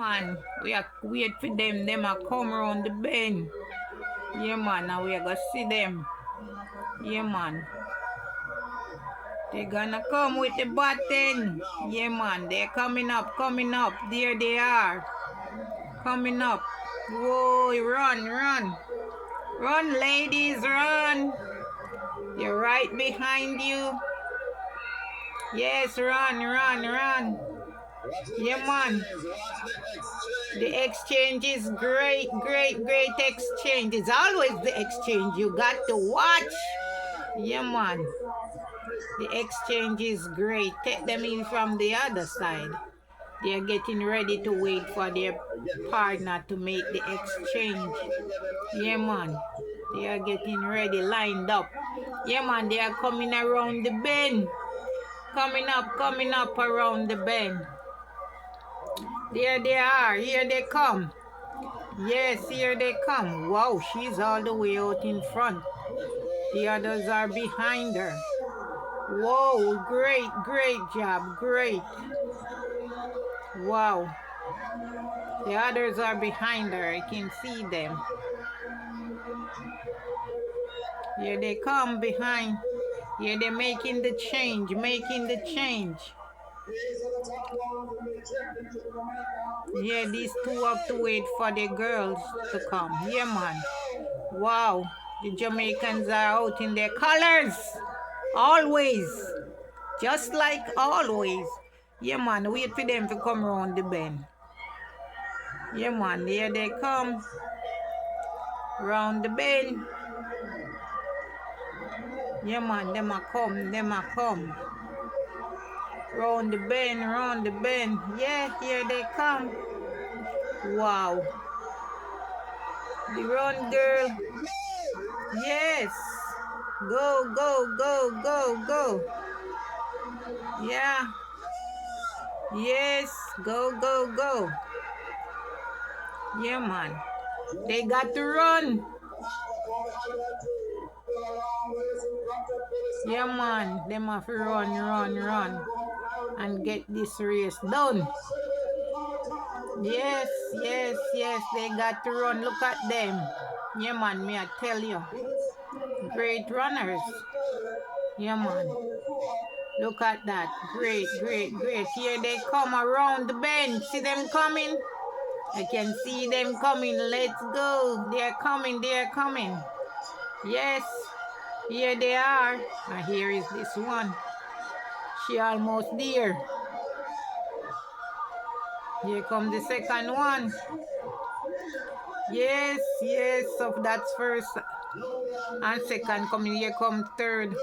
Man, we are wait for them. Them are come around the bend. Yeah, man, now we are gonna see them. Yeah, man. They're gonna come with the button. Yeah, man, they're coming up, coming up. There they are. Coming up. Whoa, run, run. Run, ladies, run. They're right behind you. Yes, run, run, run. Yeah, man. The exchange is great, great, great exchange. It's always the exchange. You got to watch. Yeah, man. The exchange is great. Take them in from the other side. They are getting ready to wait for their partner to make the exchange. Yeah, man. They are getting ready, lined up. Yeah, man. They are coming around the bend. Coming up around the bend. There they are. Here they come. Yes, here they come. Wow, she's all the way out in front. The others are behind her. Whoa, great, great job. Great. Wow. The others are behind her. I can see them. Here they come behind. Here they're making the change, making the change. Yeah, these two have to wait for the girls to come. Yeah, man. Wow. The Jamaicans are out in their colors. Always. Just like always. Yeah, man. Wait for them to come around the bend. Yeah, man. Here they come. Round the bend. Yeah, man. Them a come. Them a come. Round the bend. Round the bend. Yeah, here they come. Wow. The run, girl. Yes. Go, go, go, go, go. Yeah. Yes. Go, go, go. Yeah, man. They got to run. Yeah, man. Them have to run, run, run. And get this race done. Yes, yes, yes. They got to run. Look at them. Yeah, man. Me I tell you. Great runners. Yeah, man. Look at that. Great, great, great. Here they come around the bend. See them coming? I can see them coming. Let's go. They're coming. They're coming. Yes. Here they are. And here is this one. She almost there. Here comes the second one. Yes, yes. So that's first and second coming. Here come third.